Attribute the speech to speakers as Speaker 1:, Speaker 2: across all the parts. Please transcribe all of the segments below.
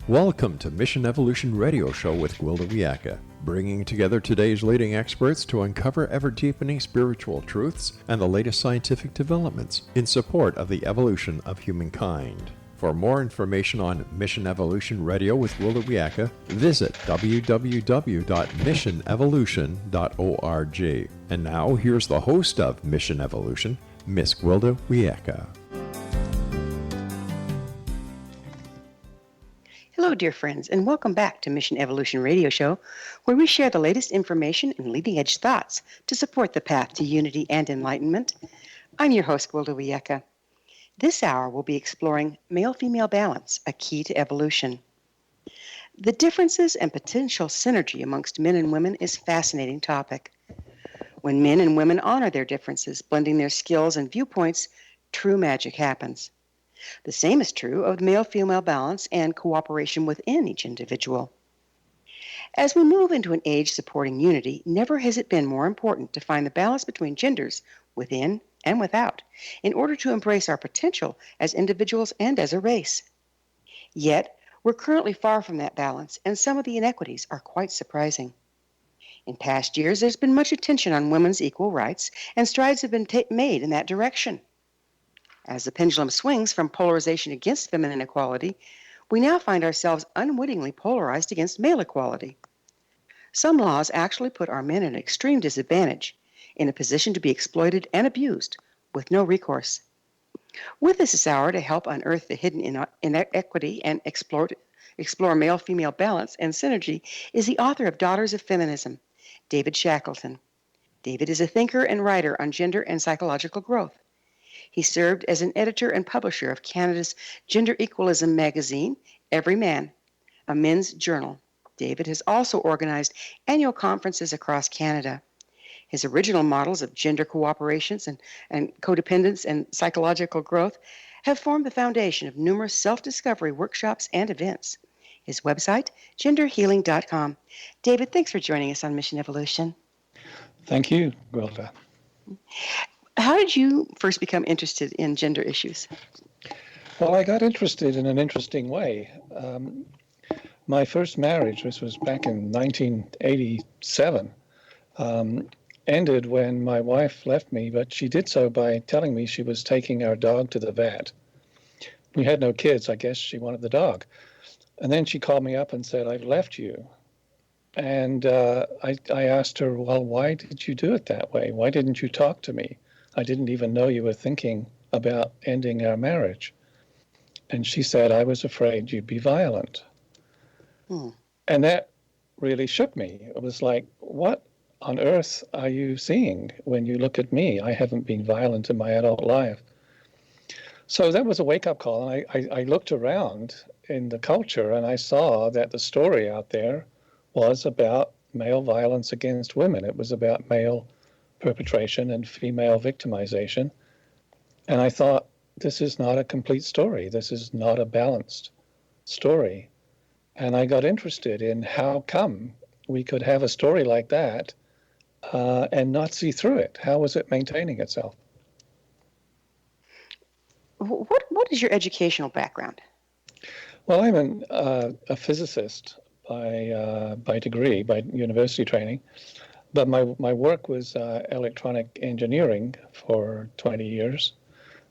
Speaker 1: Welcome to Mission Evolution Radio Show with Gwilda Wiyaka, bringing together today's leading experts to uncover ever-deepening spiritual truths and the latest scientific developments in support of the evolution of humankind. For more information on Mission Evolution Radio with Gwilda Wiyaka, visit www.missionevolution.org. And now, here's the host of Mission Evolution, Miss Gwilda Wiyaka.
Speaker 2: Hello, dear friends, and welcome back to Mission Evolution Radio Show, where we share the latest information and leading-edge thoughts to support the path to unity and enlightenment. I'm your host, Gwilda Wiyaka. This hour, we'll be exploring male-female balance, a key to evolution. The differences and potential synergy amongst men and women is a fascinating topic. When men and women honor their differences, blending their skills and viewpoints, true magic happens. The same is true of the male-female balance and cooperation within each individual. As we move into an age supporting unity, never has it been more important to find the balance between genders within and without in order to embrace our potential as individuals and as a race. Yet, we're currently far from that balance, and some of the inequities are quite surprising. In past years, there's been much attention on women's equal rights, and strides have been made in that direction. As the pendulum swings from polarization against feminine equality, we now find ourselves unwittingly polarized against male equality. Some laws actually put our men at an extreme disadvantage, in a position to be exploited and abused, with no recourse. With us this hour to help unearth the hidden inequity and explore male-female balance and synergy is the author of Daughters of Feminism, David Shackleton. David is a thinker and writer on gender and psychological growth. He served as an editor and publisher of Canada's gender equalism magazine, Everyman, a men's journal. David has also organized annual conferences across Canada. His original models of gender cooperations and codependence and psychological growth have formed the foundation of numerous self-discovery workshops and events. His website, genderhealing.com. David, thanks for joining us on Mission Evolution.
Speaker 3: Thank you, Gwilda.
Speaker 2: How did you first become interested in gender issues?
Speaker 3: Well, I got interested in an interesting way. My first marriage, which was back in 1987, ended when my wife left me, but she did so by telling me she was taking our dog to the vet. We had no kids. I guess she wanted the dog. And then she called me up and said, "I've left you." And I asked her, "Well, why did you do it that way? Why didn't you talk to me? I didn't even know you were thinking about ending our marriage." And she said, "I was afraid you'd be violent." And that really shook me. It was like, what on earth are you seeing when you look at me? I haven't been violent in my adult life. So that was a wake-up call. And I looked around in the culture and I saw that the story out there was about male violence against women. It was about male perpetration and female victimization. And I thought, this is not a complete story. This is not a balanced story. And I got interested in how come we could have a story like that and not see through it. How was it maintaining itself?
Speaker 2: What is your educational background?
Speaker 3: Well, I'm a physicist by degree, by university training. But my work was electronic engineering for 20 years.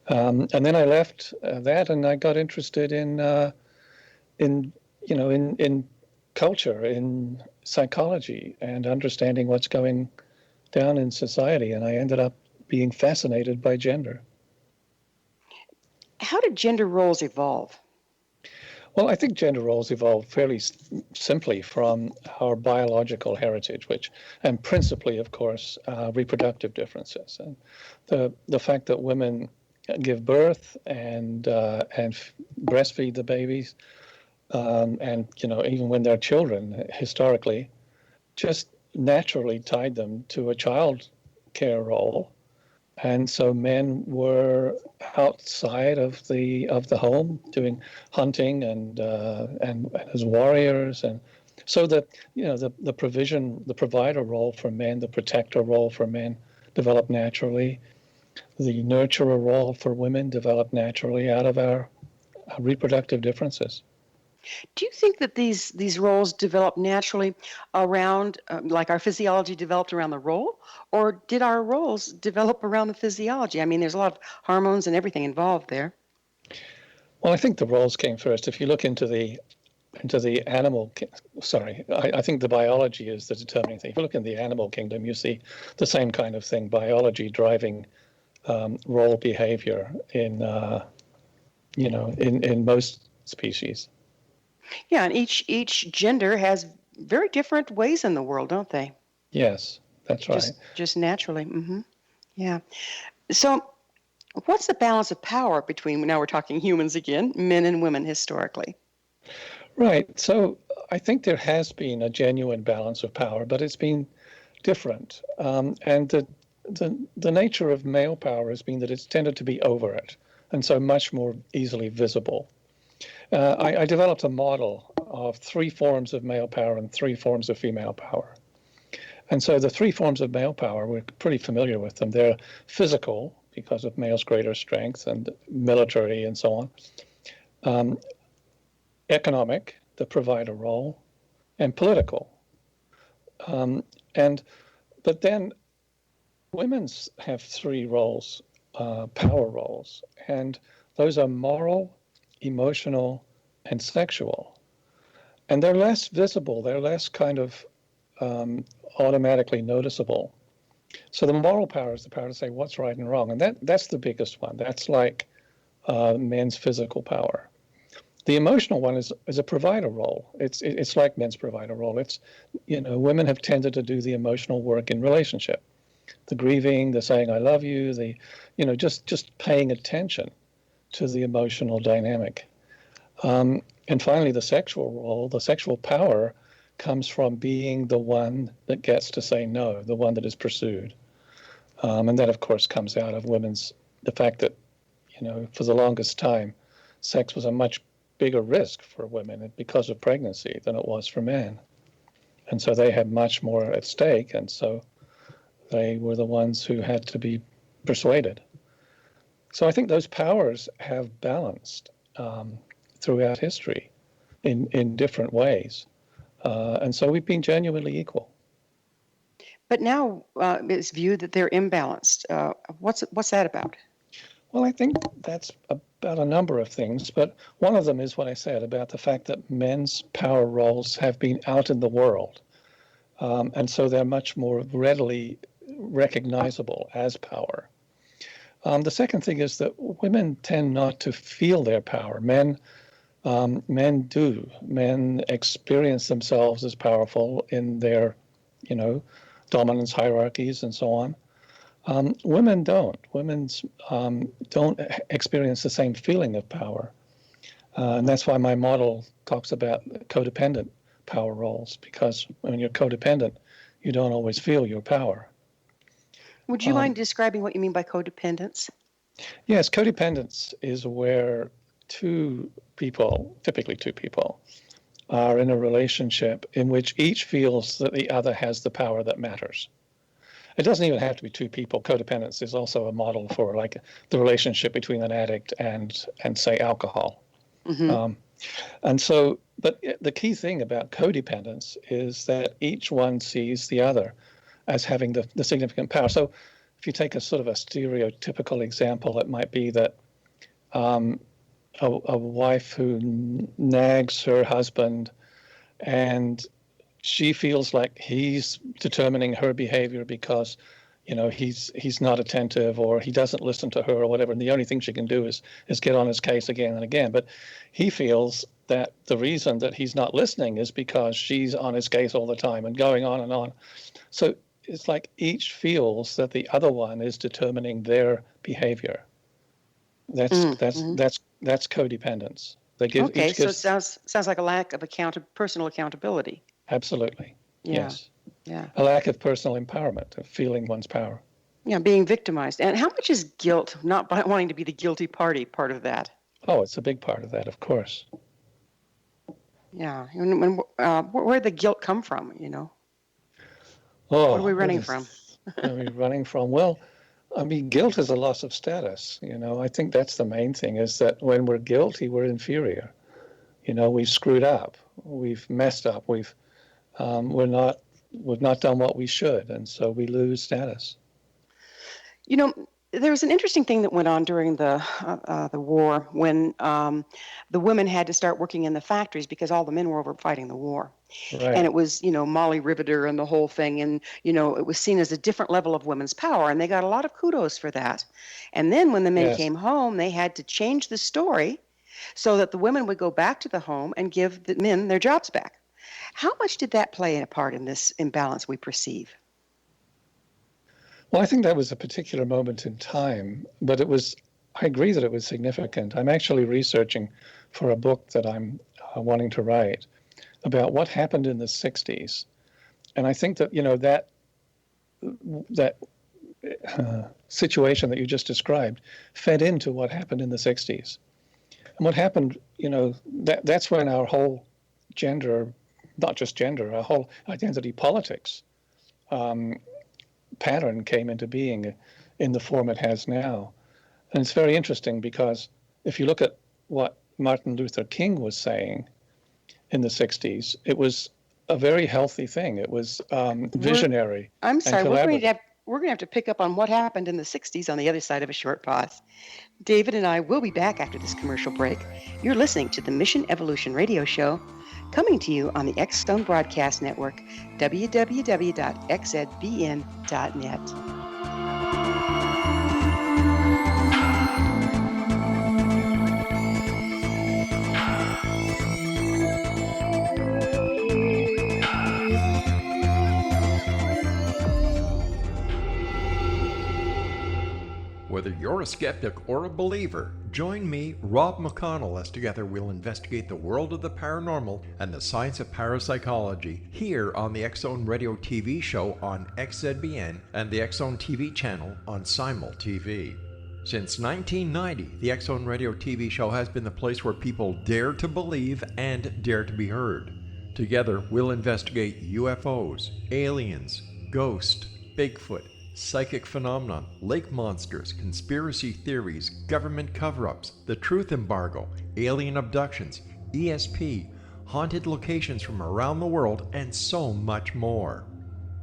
Speaker 3: And then I left that and I got interested in culture, in psychology, and understanding what's going down in society. And I ended up being fascinated by gender.
Speaker 2: How did gender roles evolve?
Speaker 3: Well, I think gender roles evolved fairly simply from our biological heritage, and principally, of course, reproductive differences. And the fact that women give birth and breastfeed the babies, and even when they're children, historically, just naturally tied them to a child care role. And so men were outside of the home doing hunting and as warriors, and so the provider role for men, the protector role for men developed naturally. The nurturer role for women developed naturally out of our reproductive differences.
Speaker 2: Do you think that these roles develop naturally around, like our physiology developed around the role, or did our roles develop around the physiology? I mean, there's a lot of hormones and everything involved there.
Speaker 3: Well, I think the roles came first. If you look into the animal, sorry, I think the biology is the determining thing. If you look in the animal kingdom, you see the same kind of thing, biology driving role behavior in most species.
Speaker 2: Yeah, and each gender has very different ways in the world, don't they?
Speaker 3: Yes, that's right.
Speaker 2: Just naturally. Yeah. So, what's the balance of power between, now we're talking humans again, men and women historically?
Speaker 3: Right. So I think there has been a genuine balance of power, but it's been different. And the nature of male power has been that it's tended to be overt and so much more easily visible. I developed a model of 3 forms of male power and 3 forms of female power. And so the 3 forms of male power, we're pretty familiar with them. They're physical, because of male's greater strength, and military and so on. Economic, the provider role, and political. But then women's have 3 roles, power roles, and those are moral, emotional, and sexual. And they're less visible. They're less kind of automatically noticeable. So the moral power is the power to say what's right and wrong, and that's the biggest one. That's like men's physical power. The emotional one is a provider role. It's like men's provider role. It's, women have tended to do the emotional work in relationship, the grieving, the saying I love you, the, just paying attention to the emotional dynamic. And finally, the sexual role, the sexual power comes from being the one that gets to say no, the one that is pursued. And that, of course, comes out of the fact that, for the longest time, sex was a much bigger risk for women because of pregnancy than it was for men. And so they had much more at stake. And so they were the ones who had to be persuaded. So I think those powers have balanced throughout history in different ways. And so we've been genuinely equal.
Speaker 2: But now it's viewed that they're imbalanced. What's that about?
Speaker 3: Well, I think that's about a number of things, but one of them is what I said about the fact that men's power roles have been out in the world. And so they're much more readily recognizable as power. The second thing is that women tend not to feel their power. Men do. Men experience themselves as powerful in their, dominance hierarchies and so on. Women don't. Women don't experience the same feeling of power. And that's why my model talks about codependent power roles, because when you're codependent, you don't always feel your power.
Speaker 2: Would you mind describing what you mean by codependence?
Speaker 3: Yes, codependence is where 2 people, typically 2 people, are in a relationship in which each feels that the other has the power that matters. It doesn't even have to be 2 people. Codependence is also a model for like the relationship between an addict and say alcohol. Mm-hmm. And so, but the key thing about codependence is that each one sees the other as having the significant power. So if you take a sort of a stereotypical example, it might be that a wife who nags her husband and she feels like he's determining her behavior because, he's not attentive or he doesn't listen to her or whatever. And the only thing she can do is get on his case again and again. But he feels that the reason that he's not listening is because she's on his case all the time and going on and on. So it's like each feels that the other one is determining their behavior. That's codependence. They give
Speaker 2: okay,
Speaker 3: each
Speaker 2: so it sounds like a lack of personal accountability.
Speaker 3: Absolutely.
Speaker 2: Yeah.
Speaker 3: Yes.
Speaker 2: Yeah.
Speaker 3: A lack of personal empowerment, of feeling one's power.
Speaker 2: Yeah, being victimized. And how much is guilt, not wanting to be the guilty party, part of that?
Speaker 3: Oh, it's a big part of that, of course.
Speaker 2: Yeah. And where'd the guilt come from,
Speaker 3: Oh,
Speaker 2: what are we running from?
Speaker 3: What are we running from? Well, guilt is a loss of status. I think that's the main thing, is that when we're guilty, we're inferior. we've screwed up, we've messed up, we've not done what we should, and so we lose status.
Speaker 2: There was an interesting thing that went on during the war when the women had to start working in the factories because all the men were over fighting the war.
Speaker 3: Right.
Speaker 2: And it was, Molly Riveter and the whole thing. And, it was seen as a different level of women's power. And they got a lot of kudos for that. And then when the men
Speaker 3: Yes.
Speaker 2: came home, they had to change the story so that the women would go back to the home and give the men their jobs back. How much did that play a part in this imbalance we perceive?
Speaker 3: Well, I think that was a particular moment in time, but I agree that it was significant. I'm actually researching for a book that I'm wanting to write about what happened in the 60s. And I think that, that situation that you just described fed into what happened in the 60s. And what happened, that's when our whole gender, not just gender, our whole identity politics pattern came into being in the form it has now. And it's very interesting because if you look at what Martin Luther King was saying in the 60s, it was a very healthy thing. It was visionary.
Speaker 2: I'm sorry,
Speaker 3: and
Speaker 2: we're going to have to pick up on what happened in the 60s on the other side of a short pause. David and I will be back after this commercial break. You're listening to the Mission Evolution Radio Show, coming to you on the X-Zone Broadcast Network, www.xzbn.net.
Speaker 1: Whether you're a skeptic or a believer, join me, Rob McConnell, as together we'll investigate the world of the paranormal and the science of parapsychology here on the X-Zone Radio TV show on XZBN and the X-Zone TV channel on Simul TV. Since 1990, the X-Zone Radio TV show has been the place where people dare to believe and dare to be heard. Together, we'll investigate UFOs, aliens, ghosts, Bigfoot, psychic phenomenon, lake monsters, conspiracy theories, government cover-ups, the truth embargo, alien abductions, ESP, haunted locations from around the world, and so much more.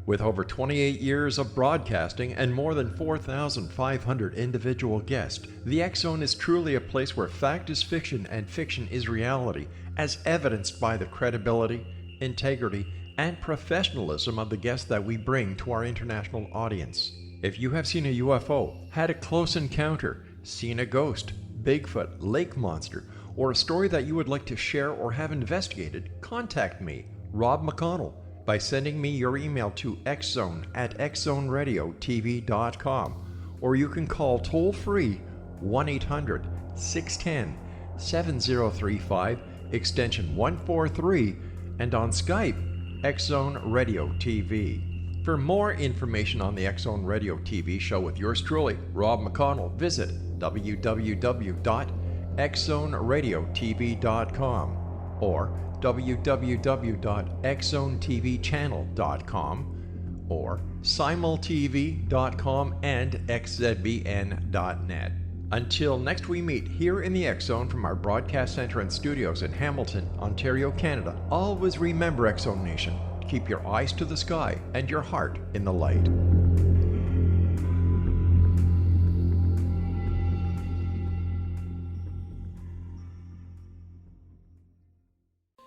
Speaker 1: With over 28 years of broadcasting and more than 4,500 individual guests, the X-Zone is truly a place where fact is fiction and fiction is reality, as evidenced by the credibility, integrity, and professionalism of the guests that we bring to our international audience. If you have seen a UFO, had a close encounter, seen a ghost, Bigfoot, lake monster, or a story that you would like to share or have investigated, contact me, Rob McConnell, by sending me your email to xzone@xzoneradiotv.com, or you can call toll-free 1-800-610-7035, extension 143, and on Skype, X-Zone Radio TV. For more information on the X-Zone Radio TV show with yours truly, Rob McConnell, visit www.xzoneradiotv.com or www.xzonetvchannel.com or simultv.com and xzbn.net. Until next we meet here in the X-Zone from our broadcast center and studios in Hamilton, Ontario, Canada, always remember, X-Zone Nation, keep your eyes to the sky and your heart in the light.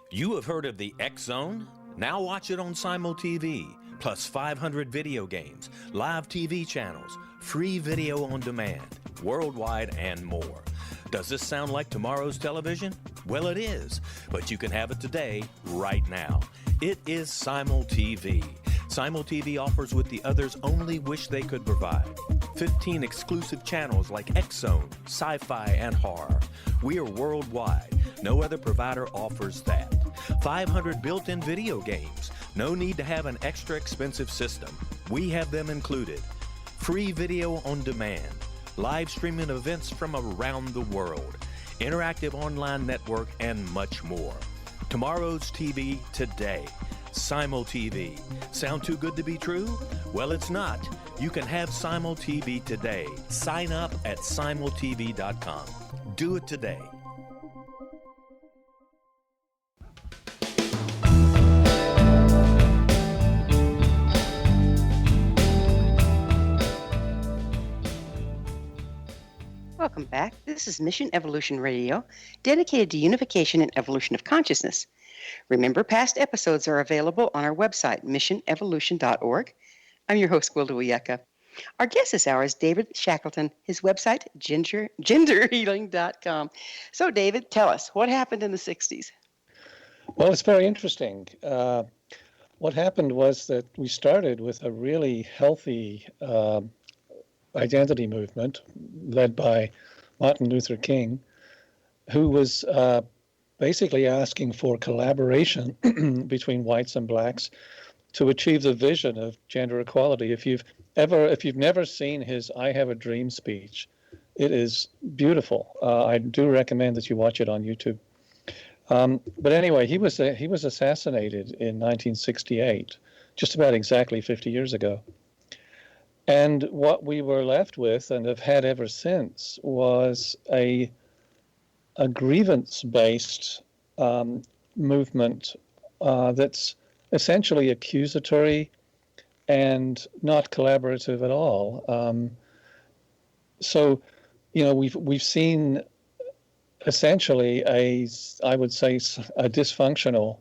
Speaker 4: You have heard of the X-Zone? Now watch it on Simul TV, plus 500 video games, live TV channels, free video on demand, worldwide, and more. Does this sound like tomorrow's television? Well, it is, but you can have it today, right now. It is Simul TV. Simul TV offers what the others only wish they could provide. 15 exclusive channels like X-Zone, Sci-Fi, and Horror. We are worldwide. No other provider offers that. 500 built-in video games. No need to have an extra expensive system. We have them included. Free video on demand. Live streaming events from around the world. Interactive online network, and much more. Tomorrow's TV today. Simul TV. Sound too good to be true? Well, it's not. You can have Simul TV today. Sign up at simultv.com. Do it today.
Speaker 2: Welcome back. This is Mission Evolution Radio, dedicated to unification and evolution of consciousness. Remember, past episodes are available on our website, missionevolution.org. I'm your host, Gwilda Wiyaka. Our guest this hour is David Shackleton. His website, genderhealing.com. So, David, tell us, what happened in the 60s?
Speaker 3: Well, it's very interesting. What happened was that we started with a really healthy identity movement led by Martin Luther King, who was basically asking for collaboration between whites and blacks to achieve the vision of gender equality. If you've never seen his "I Have a Dream" speech, it is beautiful. I do recommend that you watch it on YouTube. But anyway, he was assassinated in 1968, just about exactly 50 years ago. And what we were left with, and have had ever since, was a grievance-based movement that's essentially accusatory and not collaborative at all. So, we've seen essentially I would say, a dysfunctional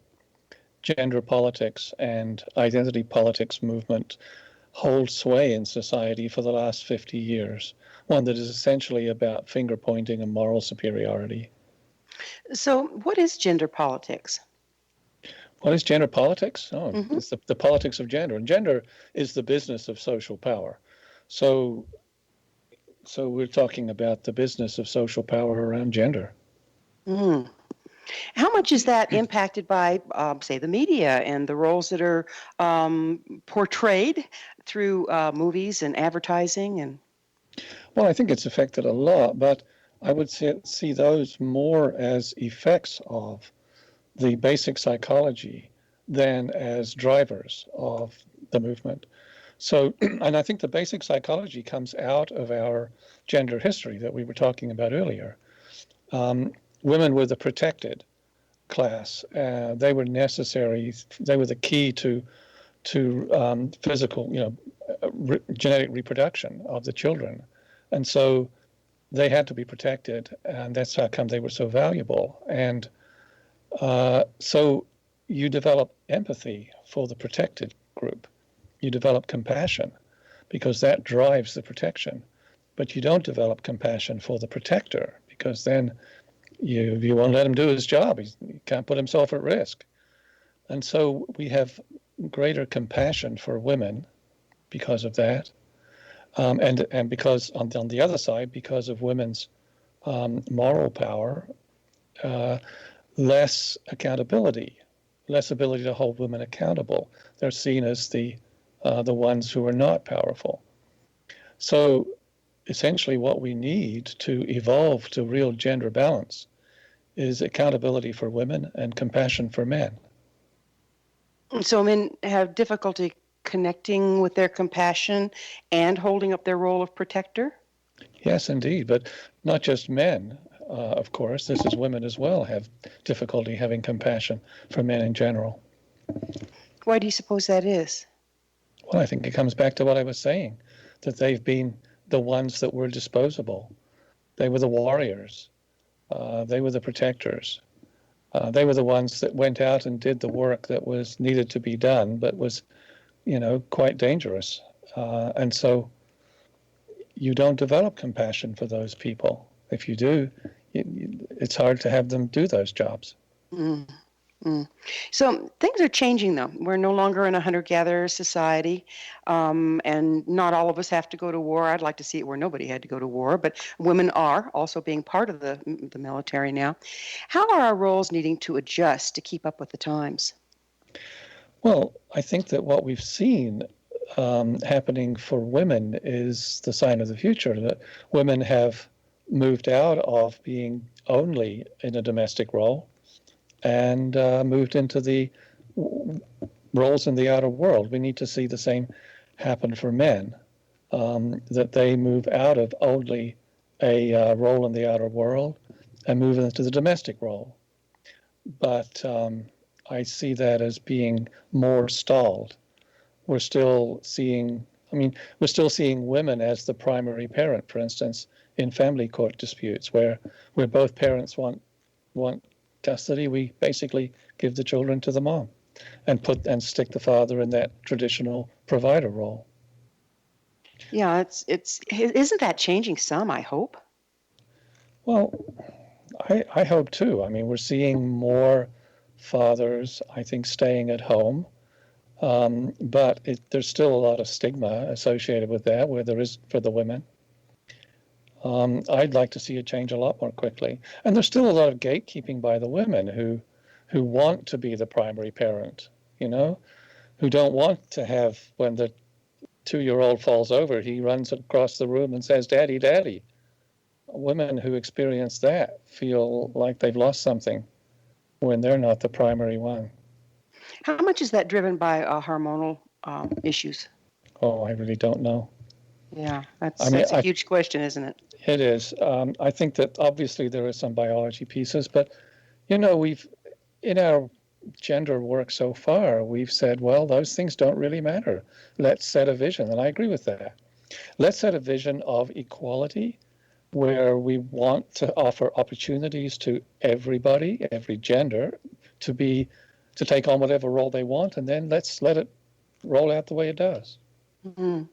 Speaker 3: gender politics and identity politics movement hold sway in society for the last 50 years, one that is essentially about finger pointing and moral superiority.
Speaker 2: So, what is gender politics?
Speaker 3: What is gender politics?
Speaker 2: Mm-hmm.
Speaker 3: It's the politics of gender. And gender is the business of social power. So we're talking about the business of social power around gender.
Speaker 2: Mm. How much is that impacted by, say, the media and the roles that are portrayed through movies and advertising?
Speaker 3: Well, I think it's affected a lot, but I would see those more as effects of the basic psychology than as drivers of the movement. So, and I think the basic psychology comes out of our gender history that we were talking about earlier. Women were the protected class. They were necessary. They were the key to physical, genetic reproduction of the children, and so they had to be protected, and that's how come they were so valuable. And so you develop empathy for the protected group. You develop compassion because that drives the protection, but you don't develop compassion for the protector because then you won't let him do his job. He can't put himself at risk. And so we have greater compassion for women because of that. And because on the other side, because of women's moral power, less accountability, less ability to hold women accountable. They're seen as the ones who are not powerful. So essentially what we need to evolve to real gender balance is accountability for women and compassion for men.
Speaker 2: So men have difficulty connecting with their compassion and holding up their role of protector?
Speaker 3: Yes, indeed, but not just men, of course. This is women as well have difficulty having compassion for men in general.
Speaker 2: Why do you suppose that is?
Speaker 3: Well, I think it comes back to what I was saying, that they've been the ones that were disposable. They were the warriors. They were the protectors. They were the ones that went out and did the work that was needed to be done, but was, quite dangerous. And so you don't develop compassion for those people. If you do, it's hard to have them do those jobs.
Speaker 2: Mm. Mm. So things are changing, though. We're no longer in a hunter-gatherer society, and not all of us have to go to war. I'd like to see it where nobody had to go to war, but women are also being part of the military now. How are our roles needing to adjust to keep up with the times?
Speaker 3: Well, I think that what we've seen happening for women is the sign of the future, that women have moved out of being only in a domestic role and moved into the roles in the outer world. We need to see the same happen for men, that they move out of only a role in the outer world and move into the domestic role. But I see that as being more stalled. We're still seeing I mean, we're still seeing women as the primary parent, for instance, in family court disputes where both parents want custody. We basically give the children to the mom and stick the father in that traditional provider role.
Speaker 2: Yeah, it's isn't that changing some, I hope?
Speaker 3: Well, I hope too. I mean, we're seeing more fathers, I think, staying at home. But there's still a lot of stigma associated with that, where there is for the women. I'd like to see it change a lot more quickly. And there's still a lot of gatekeeping by the women who want to be the primary parent, who don't want to have, when the 2-year-old falls over, he runs across the room and says, "Daddy, Daddy." Women who experience that feel like they've lost something when they're not the primary one.
Speaker 2: How much is that driven by hormonal issues?
Speaker 3: Oh, I really don't know.
Speaker 2: Yeah, that's a huge question, isn't it?
Speaker 3: It is. I think that obviously there are some biology pieces, but we've in our gender work so far, we've said, well, those things don't really matter. Let's set a vision, and I agree with that. Let's set a vision of equality, where we want to offer opportunities to everybody, every gender, to take on whatever role they want, and then let's let it roll out the way it does.
Speaker 2: Mm-hmm.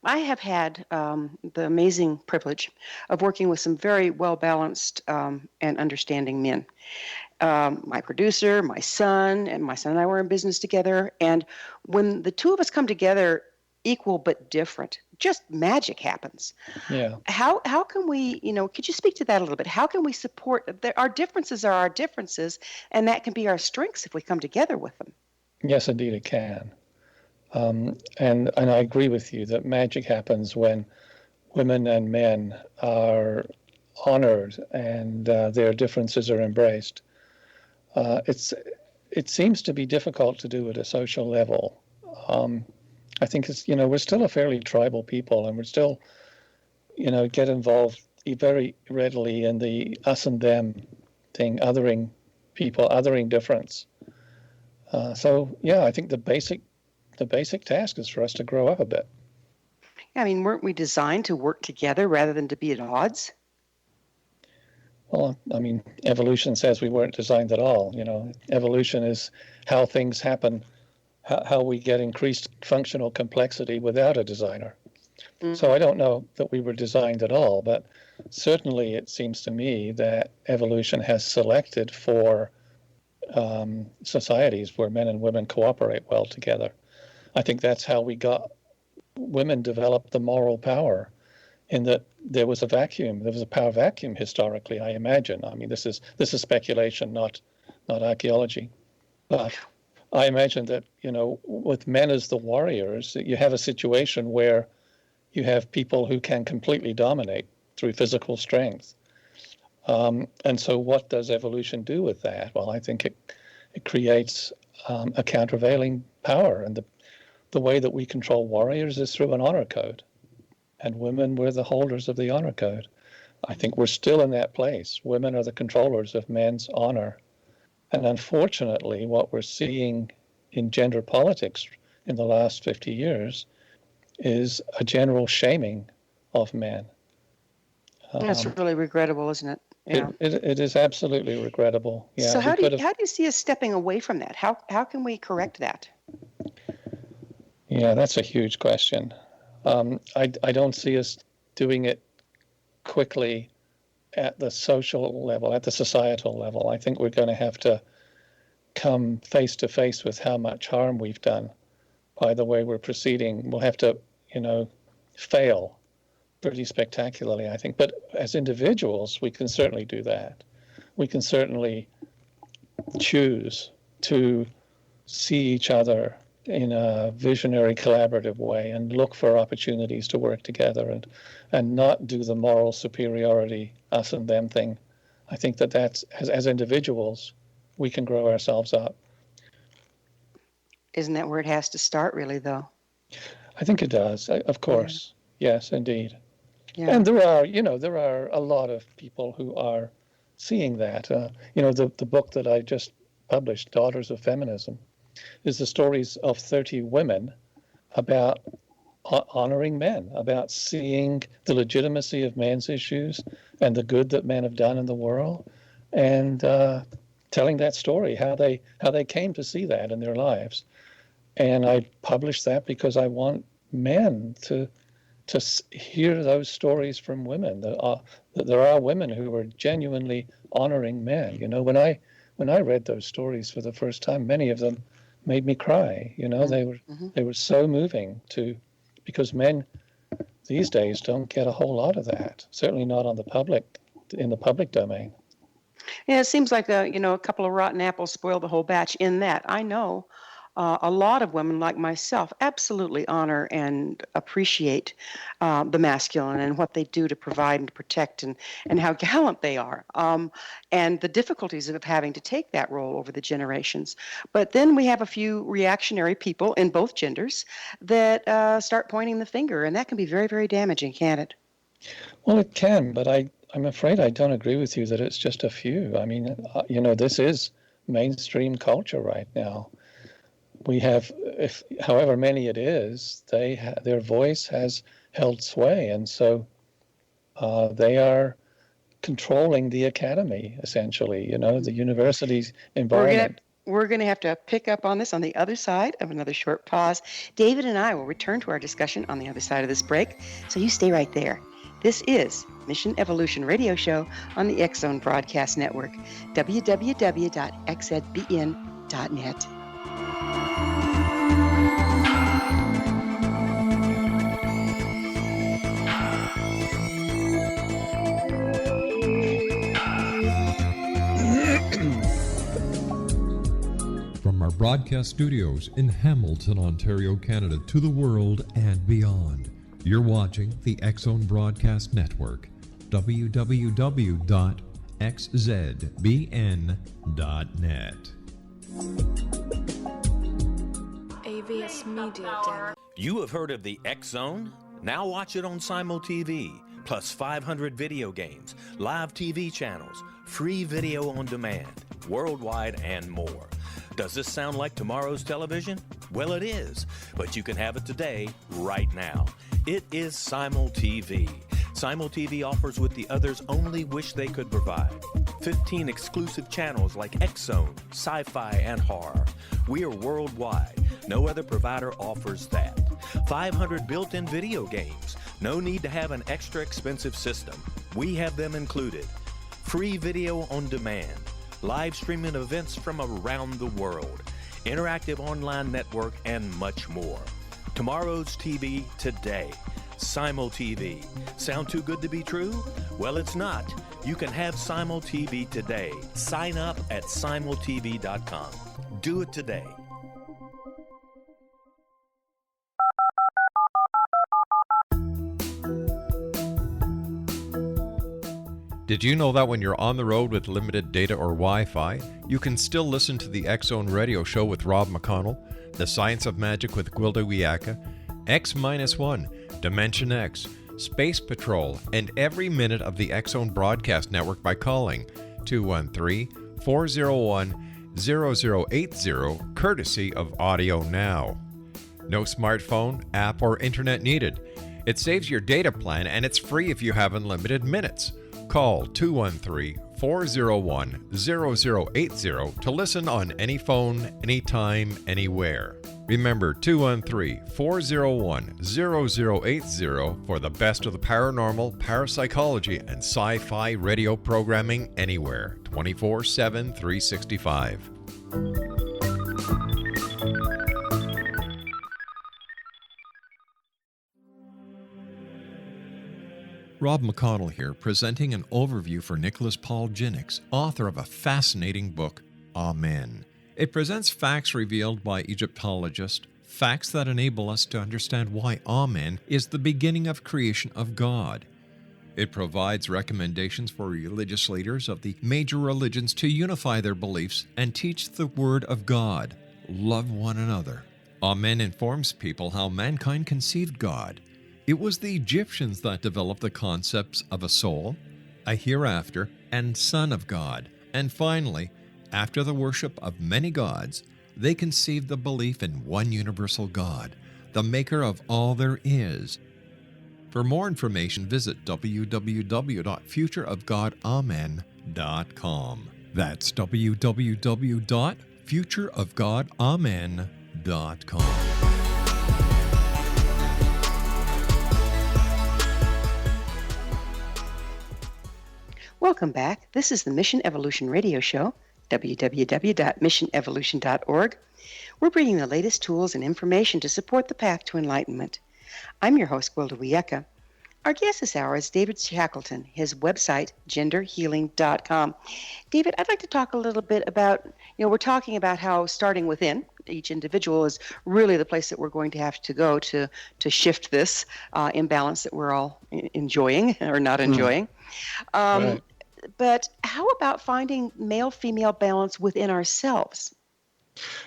Speaker 2: I have had the amazing privilege of working with some very well-balanced and understanding men. My producer, my son and I were in business together. And when the two of us come together, equal but different, just magic happens.
Speaker 3: Yeah.
Speaker 2: How can we, could you speak to that a little bit? How can we support our differences are our differences, and that can be our strengths if we come together with them?
Speaker 3: Yes, indeed it can. And I agree with you that magic happens when women and men are honored and their differences are embraced. It seems to be difficult to do at a social level. I think we're still a fairly tribal people, and we're still, get involved very readily in the us and them thing, othering people, othering difference. So yeah, I think the basic task is for us to grow up a bit.
Speaker 2: I mean, weren't we designed to work together rather than to be at odds?
Speaker 3: Well, I mean, evolution says we weren't designed at all. Evolution is how things happen, how we get increased functional complexity without a designer. Mm-hmm. So I don't know that we were designed at all, but certainly it seems to me that evolution has selected for societies where men and women cooperate well together. I think that's how women developed the moral power, in that there was a vacuum. There was a power vacuum historically, I imagine. I mean, this is speculation, not archaeology. But I imagine that, with men as the warriors, you have a situation where you have people who can completely dominate through physical strength. And so what does evolution do with that? Well, I think it creates a countervailing power. And the way that we control warriors is through an honor code. And women were the holders of the honor code. I think we're still in that place. Women are the controllers of men's honor. And unfortunately, what we're seeing in gender politics in the last 50 years is a general shaming of men.
Speaker 2: That's really regrettable, isn't it?
Speaker 3: Yeah. It is absolutely regrettable. Yeah.
Speaker 2: So how do you see us stepping away from that? How can we correct that?
Speaker 3: Yeah, that's a huge question. I don't see us doing it quickly at the social level, at the societal level. I think we're going to have to come face to face with how much harm we've done by the way we're proceeding. We'll have to, fail pretty spectacularly, I think. But as individuals, we can certainly do that. We can certainly choose to see each other in a visionary, collaborative way and look for opportunities to work together and not do the moral superiority, us and them thing. I think that's, as individuals, we can grow ourselves up.
Speaker 2: Isn't that where it has to start, really, though?
Speaker 3: I think it does, of course. Yeah. Yes, indeed. Yeah. And there are a lot of people who are seeing that. The book that I just published, Daughters of Feminism, is the stories of 30 women about honoring men, about seeing the legitimacy of men's issues and the good that men have done in the world, and telling that story, how they came to see that in their lives. And I published that because I want men to hear those stories from women. That there are women who are genuinely honoring men. You know, when I read those stories for the first time, many of them made me cry. You know, they were so moving because men these days don't get a whole lot of that. Certainly not in the public domain.
Speaker 2: Yeah, it seems like a couple of rotten apples spoil the whole batch. In that, I know a lot of women like myself absolutely honor and appreciate the masculine and what they do to provide and protect, and how gallant they are, and the difficulties of having to take that role over the generations. But then we have a few reactionary people in both genders that start pointing the finger, and that can be very, very damaging, can't it?
Speaker 3: Well, it can, but I'm afraid I don't agree with you that it's just a few. I mean, this is mainstream culture right now. We have, however many it is, their voice has held sway, and so they are controlling the academy, essentially. You know, the university's environment.
Speaker 2: We're going to have to pick up on this on the other side of another short pause. David and I will return to our discussion on the other side of this break, so you stay right there. This is Mission Evolution Radio Show on the X Zone Broadcast Network, www.xzbn.net.
Speaker 1: From our broadcast studios in Hamilton, Ontario, Canada, to the world and beyond, you're watching the X Zone Broadcast Network, www.xzbn.net.
Speaker 5: AVS Media.
Speaker 4: You have heard of the X Zone? Now watch it on Simul TV, plus 500 video games, live TV channels, free video on demand, worldwide, and more. Does this sound like tomorrow's television? Well, it is, but you can have it today, right now. It is Simul TV. Simul TV offers what the others only wish they could provide. 15 exclusive channels like X-Zone, Sci-Fi, and Horror. We are worldwide. No other provider offers that. 500 built-in video games. No need to have an extra expensive system. We have them included. Free video on demand. Live streaming events from around the world. Interactive online network, and much more. Tomorrow's TV today. Simul TV. Sound too good to be true? Well, it's not. You can have Simul TV today. Sign up at simultv.com. Do it today.
Speaker 1: Did you know that when you're on the road with limited data or Wi-Fi, you can still listen to the X Zone Radio Show with Rob McConnell, The Science of Magic with Gwilda Wiyaka, X-1, Dimension X, Space Patrol, and every minute of the X Zone Broadcast Network by calling 213-401-0080, courtesy of Audio Now. No smartphone, app, or internet needed. It saves your data plan, and it's free if you have unlimited minutes. Call 213-401-0080 to listen on any phone, anytime, anywhere. Remember 213-401-0080 for the best of the paranormal, parapsychology, and sci-fi radio programming anywhere, 24/7, 365. Rob McConnell here, presenting an overview for Nicholas Paul Jennings, author of a fascinating book, Amen. It presents facts revealed by Egyptologists, facts that enable us to understand why Amen is the beginning of creation of God. It provides recommendations for religious leaders of the major religions to unify their beliefs and teach the Word of God. Love one another. Amen informs people how mankind conceived God. It was the Egyptians that developed the concepts of a soul, a hereafter, and Son of God. And finally, after the worship of many gods, they conceived the belief in one universal God, the maker of all there is. For more information, visit www.futureofgodamen.com. That's www.futureofgodamen.com.
Speaker 2: Welcome back. This is the Mission Evolution Radio Show, www.missionevolution.org. We're bringing the latest tools and information to support the path to enlightenment. I'm your host, Gwilda Wiyaka. Our guest this hour is David Shackleton, his website, genderhealing.com. David, I'd like to talk a little bit about, we're talking about how starting within, each individual is really the place that we're going to have to go to shift this imbalance that we're all enjoying or not enjoying.
Speaker 3: Right.
Speaker 2: But how about finding male-female balance within ourselves?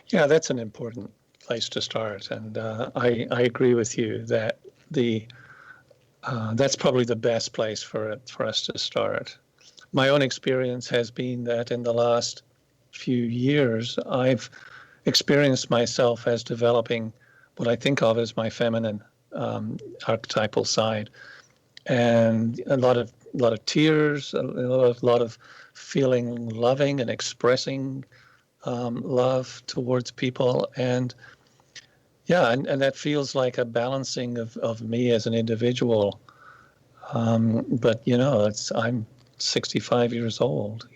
Speaker 3: Yeah, that's an important place to start, and I agree with you that that's probably the best place for us to start. My own experience has been that in the last few years, I've experienced myself as developing what I think of as my feminine archetypal side, and a lot of tears, a lot of feeling loving and expressing love towards people, and that feels like a balancing of me as an individual. But I'm 65 years old.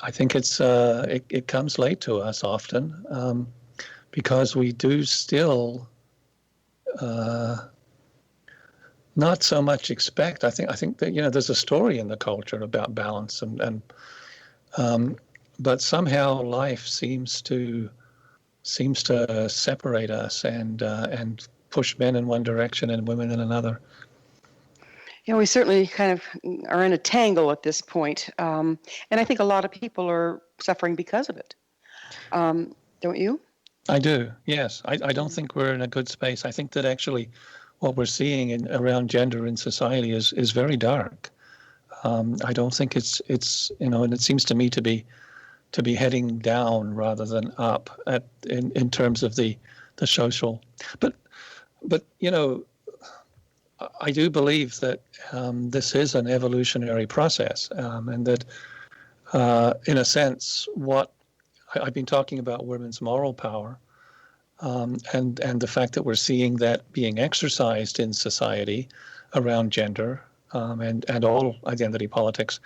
Speaker 3: I think it comes late to us often because we do still not so much expect. I think that there's a story in the culture about balance and but somehow life seems to separate us and push men in one direction and women in another.
Speaker 2: We certainly kind of are in a tangle at this point, and I think a lot of people are suffering because of it. Don't you?
Speaker 3: I do, yes. I don't think we're in a good space. I think that actually what we're seeing around gender in society is very dark. I don't think it's and it seems to me to be heading down rather than up in terms of the social. But I do believe that this is an evolutionary process, and that in a sense, what I've been talking about women's moral power, and the fact that we're seeing that being exercised in society around gender and all identity politics.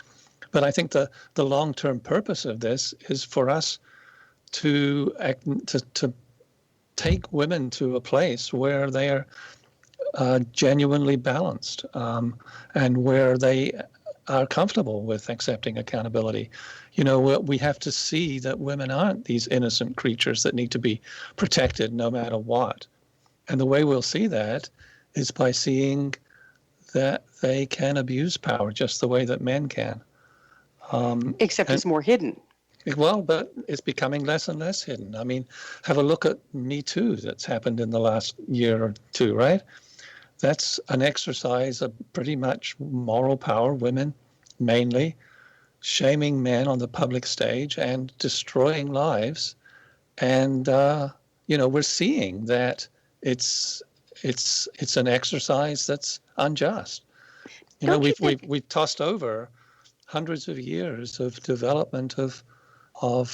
Speaker 3: But I think the long-term purpose of this is for us to take women to a place where they are genuinely balanced and where they are comfortable with accepting accountability. We have to see that women aren't these innocent creatures that need to be protected no matter what. And the way we'll see that is by seeing that they can abuse power just the way that men can.
Speaker 2: Except it's more hidden.
Speaker 3: Well, but it's becoming less and less hidden. I mean, have a look at Me Too that's happened in the last year or two, right? That's an exercise of pretty much moral power, women mainly, shaming men on the public stage and destroying lives. And, we're seeing that it's an exercise that's unjust. We've tossed over hundreds of years of development of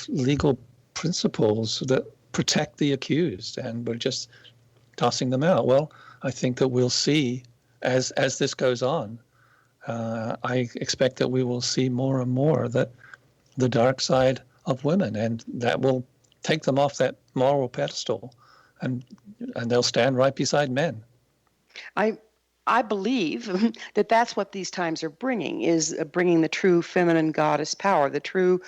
Speaker 3: legal principles that protect the accused, and we're just tossing them out. Well, I think that we'll see as this goes on. I expect that we will see more and more that the dark side of women, and that will take them off that moral pedestal, and they'll stand right beside men.
Speaker 2: I believe that that's what these times are bringing, is bringing the true feminine goddess power, the true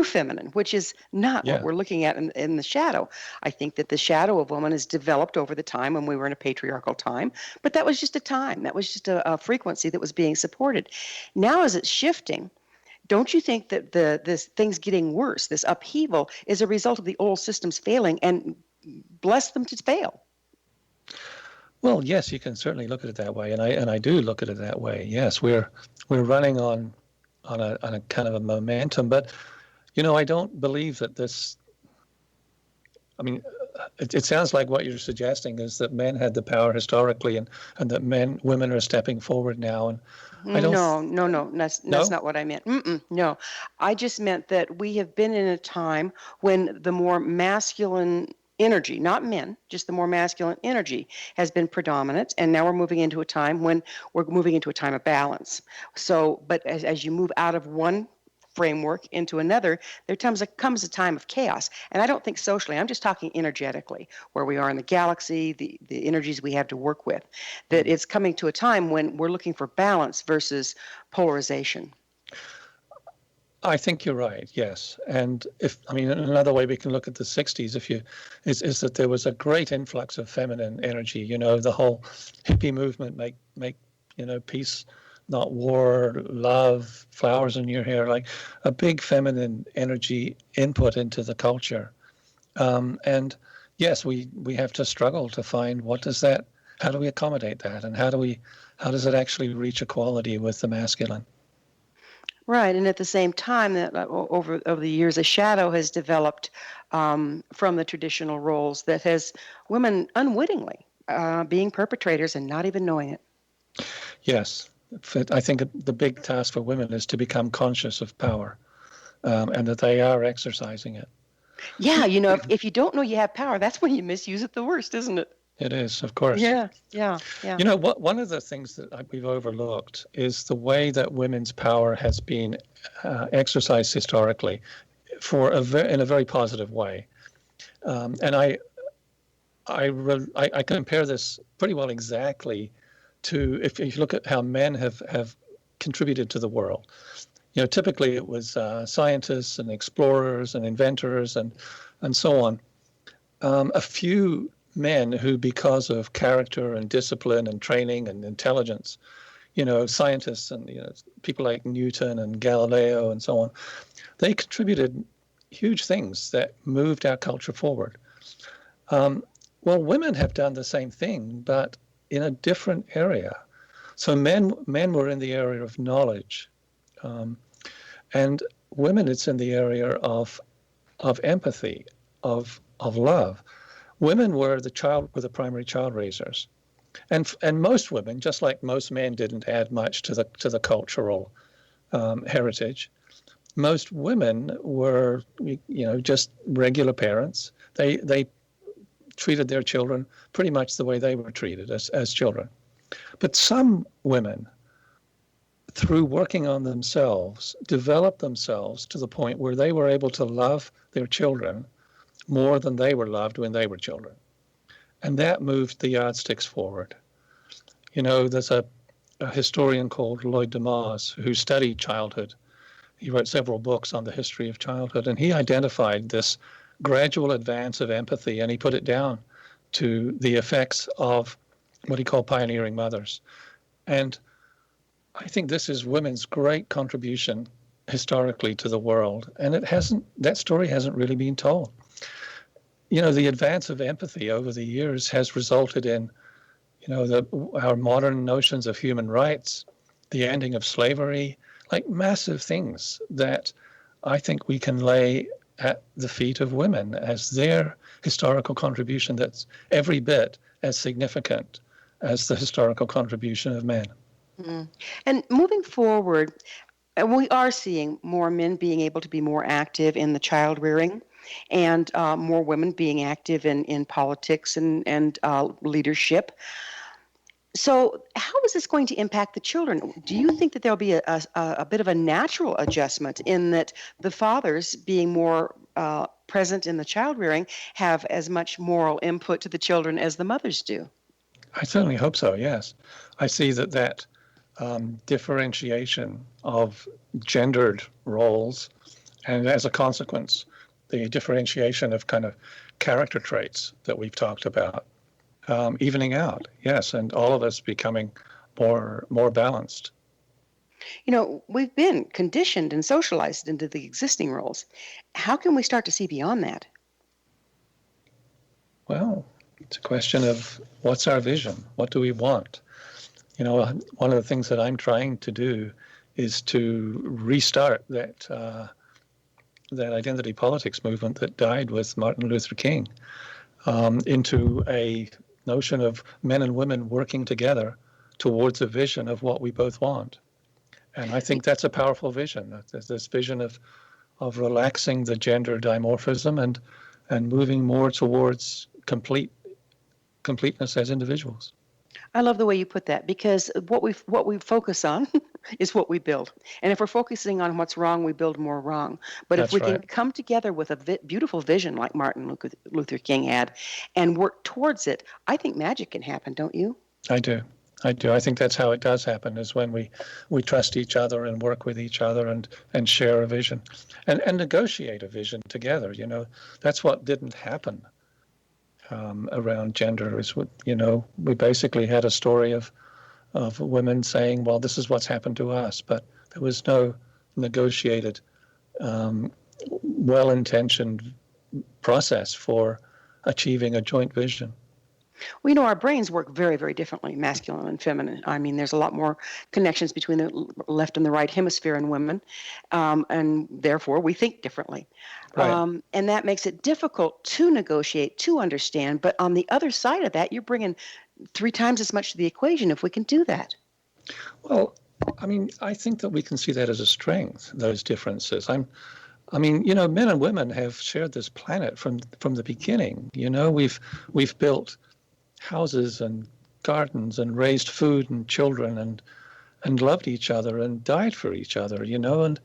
Speaker 2: feminine, which is not what we're looking at in the shadow. I think that the shadow of woman has developed over the time when we were in a patriarchal time, but that was just a time. That was just a frequency that was being supported. Now as it's shifting, don't you think that this things getting worse, this upheaval, is a result of the old systems failing, and bless them to fail?
Speaker 3: Well, yes, you can certainly look at it that way, and I do look at it that way. Yes, we're running on a kind of a momentum, but I don't believe that this. I mean, it sounds like what you're suggesting is that men had the power historically, and that women are stepping forward now. And I don't.
Speaker 2: No. That's
Speaker 3: No.
Speaker 2: not what I meant. No, I just meant that we have been in a time when the more masculine energy, not men, just the more masculine energy has been predominant, and now we're moving into a time when we're moving into a time of balance. So, but as you move out of one framework into another, there comes a time of chaos. And I don't think socially, I'm just talking energetically, where we are in the galaxy, the energies we have to work with, that it's coming to a time when we're looking for balance versus polarization.
Speaker 3: I think you're right, yes. And another way we can look at the 60s is that there was a great influx of feminine energy, the whole hippie movement, make peace, not war, love, flowers in your hair, like a big feminine energy input into the culture. And yes, we have to struggle to find how do we accommodate that, and how does it actually reach equality with the masculine?
Speaker 2: Right, and at the same time, that over the years, a shadow has developed from the traditional roles that has women unwittingly being perpetrators and not even knowing it.
Speaker 3: Yes, I think the big task for women is to become conscious of power, and that they are exercising it.
Speaker 2: Yeah, if you don't know you have power, that's when you misuse it the worst, isn't it?
Speaker 3: It is, of course.
Speaker 2: Yeah.
Speaker 3: One of the things that we've overlooked is the way that women's power has been exercised historically in a very positive way. And I compare this pretty well exactly to if you look at how men have contributed to the world. Typically it was scientists and explorers and inventors and so on. A few men who, because of character and discipline and training and intelligence, scientists and people like Newton and Galileo and so on, they contributed huge things that moved our culture forward. Well, women have done the same thing, but in a different area. So men were in the area of knowledge, and women, it's in the area of empathy, of love. Women were the primary child raisers, and most women, just like most men, didn't add much to the cultural heritage. Most women were, just regular parents. They treated their children pretty much the way they were treated as children. But some women, through working on themselves, developed themselves to the point where they were able to love their children more than they were loved when they were children. And that moved the yardsticks forward. There's a historian called Lloyd DeMause who studied childhood. He wrote several books on the history of childhood, and he identified this gradual advance of empathy, and he put it down to the effects of what he called pioneering mothers. And I think this is women's great contribution historically to the world, and that story hasn't really been told. The advance of empathy over the years has resulted in, our modern notions of human rights, the ending of slavery, like massive things that I think we can lay at the feet of women as their historical contribution that's every bit as significant as the historical contribution of men.
Speaker 2: Mm. And moving forward, we are seeing more men being able to be more active in the child rearing, and more women being active in politics and leadership. So how is this going to impact the children? Do you think that there'll be a bit of a natural adjustment in that the fathers, being more present in the child rearing, have as much moral input to the children as the mothers do?
Speaker 3: I certainly hope so, yes. I see that differentiation of gendered roles, and as a consequence, the differentiation of kind of character traits that we've talked about, evening out, yes, and all of us becoming more balanced.
Speaker 2: We've been conditioned and socialized into the existing roles. How can we start to see beyond that?
Speaker 3: Well, it's a question of what's our vision? What do we want? One of the things that I'm trying to do is to restart that identity politics movement that died with Martin Luther King. into a notion of men and women working together towards a vision of what we both want. And I think that's a powerful vision. There's this vision of relaxing the gender dimorphism and moving more towards completeness as individuals.
Speaker 2: I love the way you put that, because what we focus on is what we build. And if we're focusing on what's wrong, we build more wrong. But if we can come together with a beautiful vision like Martin Luther King had and work towards it, I think magic can happen, don't you?
Speaker 3: I do. I think that's how it does happen, is when we trust each other and work with each other and share a vision and negotiate a vision together. You know, that's what didn't happen around gender. Is what, you know, we basically had a story of women saying, well, this is what's happened to us, but there was no negotiated, well-intentioned process for achieving a joint vision.
Speaker 2: Well, you know, our brains work very, very differently, masculine and feminine. I mean, there's a lot more connections between the left and the right hemisphere in women, and therefore we think differently.
Speaker 3: Right.
Speaker 2: And that makes it difficult to negotiate, to understand. But on the other side of that, you're bringing 3 times as much to the equation if we can do that.
Speaker 3: Well, I mean, I think that we can see that as a strength, those differences. I mean, you know, men and women have shared this planet from the beginning. You know, we've built houses and gardens and raised food and children and loved each other and died for each other, you know, and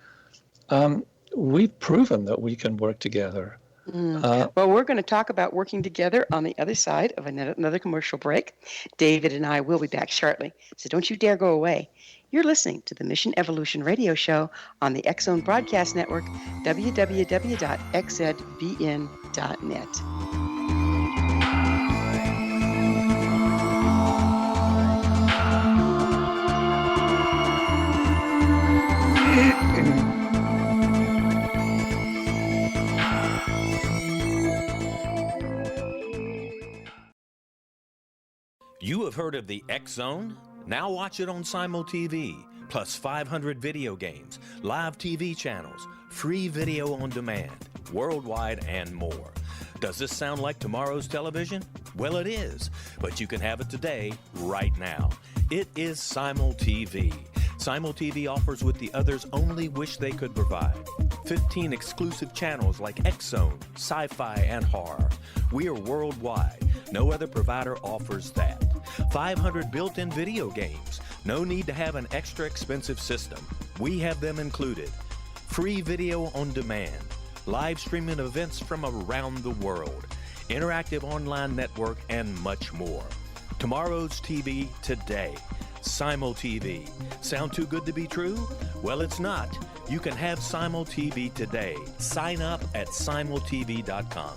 Speaker 3: we've proven that we can work together.
Speaker 2: Well, we're going to talk about working together on the other side of another commercial break. David and I will be back shortly, so don't you dare go away. You're listening to the Mission Evolution Radio Show on the X-Zone Broadcast Network, www.xzbn.net.
Speaker 4: You have heard of the X-Zone? Now watch it on Simul TV, plus 500 video games, live TV channels, free video on demand, worldwide, and more. Does this sound like tomorrow's television? Well, it is, but you can have it today, right now. It is Simul TV. Simul TV offers what the others only wish they could provide. 15 exclusive channels like X-Zone, Sci-Fi, and Horror. We are worldwide. No other provider offers that. 500 built-in video games. No need to have an extra expensive system. We have them included. Free video on demand. Live streaming events from around the world. Interactive online network, and much more. Tomorrow's TV today. Simul TV. Sound too good to be true? Well, it's not. You can have Simul TV today. Sign up at simultv.com.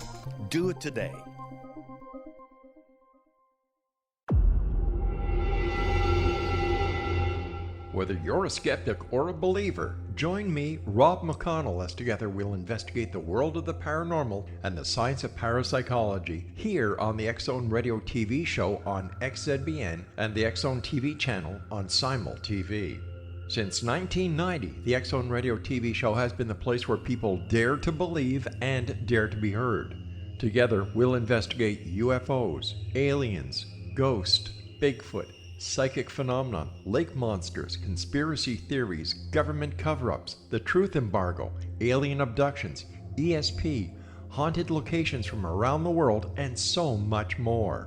Speaker 4: Do it today.
Speaker 1: Whether you're a skeptic or a believer, join me, Rob McConnell, as together we'll investigate the world of the paranormal and the science of parapsychology here on the X-Zone Radio TV show on XZBN and the X-Zone TV channel on Simul TV. Since 1990, the X-Zone Radio TV show has been the place where people dare to believe and dare to be heard. Together, we'll investigate UFOs, aliens, ghosts, Bigfoot, psychic phenomenon, lake monsters, conspiracy theories, government cover-ups, the truth embargo, alien abductions, ESP, haunted locations from around the world, and so much more.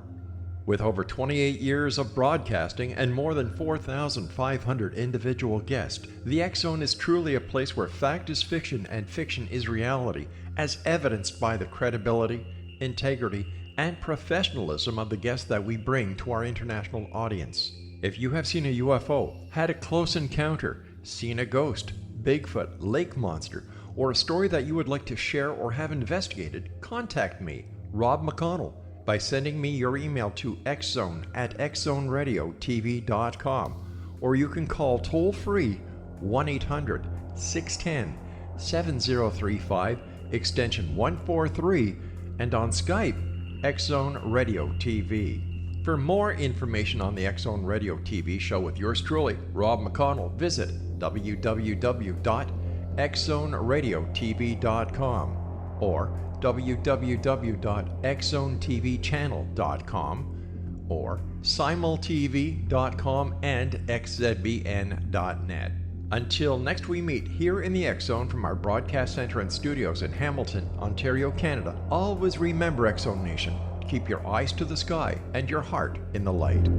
Speaker 1: With over 28 years of broadcasting and more than 4,500 individual guests, the X-Zone is truly a place where fact is fiction and fiction is reality, as evidenced by the credibility, integrity, and professionalism of the guests that we bring to our international audience. If you have seen a UFO, had a close encounter, seen a ghost, Bigfoot, lake monster, or a story that you would like to share or have investigated, contact me, Rob McConnell, by sending me your email to xzone@xzoneradiotv.com, or you can call toll-free 1-800-610-7035, extension 143, and on Skype, X-Zone Radio TV. For more information on the X-Zone Radio TV show with yours truly, Rob McConnell, visit www.xzoneradiotv.com. or www.xzonetvchannel.com, or simultv.com and xzbn.net. Until next we meet here in the X Zone from our broadcast center and studios in Hamilton, Ontario, Canada, always remember, X Zone Nation, keep your eyes to the sky and your heart in the light.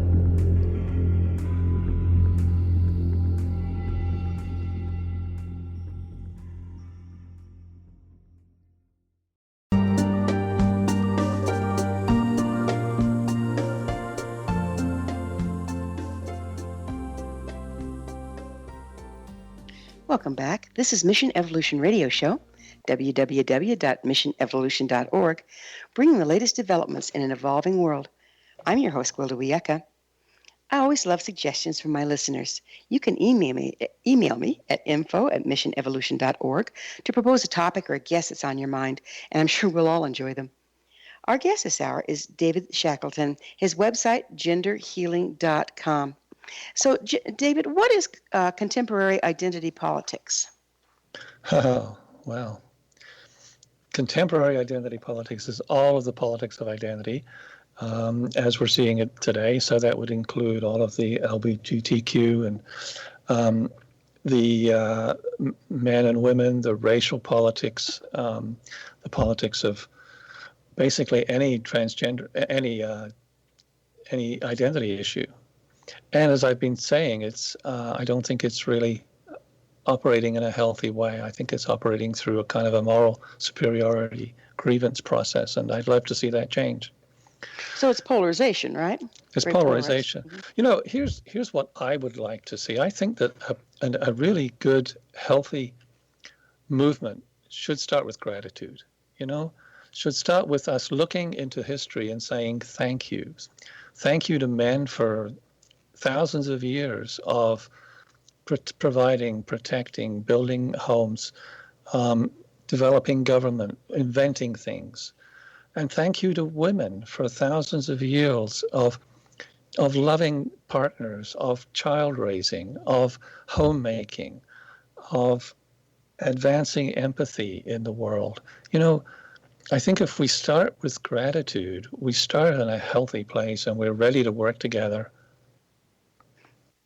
Speaker 2: Welcome back. This is Mission Evolution Radio Show, www.missionevolution.org, bringing the latest developments in an evolving world. I'm your host, Gwilda Wiyaka. I always love suggestions from my listeners. You can email me at info@missionevolution.org to propose a topic or a guest that's on your mind, and I'm sure we'll all enjoy them. Our guest this hour is David Shackleton. His website, genderhealing.com. So, David, what is contemporary identity politics?
Speaker 3: Oh, well. Contemporary identity politics is all of the politics of identity as we're seeing it today. So that would include all of the LGBTQ and the men and women, the racial politics, the politics of basically any transgender, any identity issue. And as I've been saying, I don't think it's really operating in a healthy way. I think it's operating through a kind of a moral superiority grievance process, and I'd love to see that change.
Speaker 2: So it's polarization, right?
Speaker 3: It's
Speaker 2: Very
Speaker 3: polarization.
Speaker 2: polarized.
Speaker 3: You know, here's what I would like to see. I think that a really good, healthy movement should start with gratitude, should start with us looking into history and saying thank you. Thank you to men for thousands of years of providing, protecting, building homes, developing government, inventing things. And thank you to women for thousands of years of loving partners, of child raising, of homemaking, of advancing empathy in the world. I think if we start with gratitude, we start in a healthy place and we're ready to work together.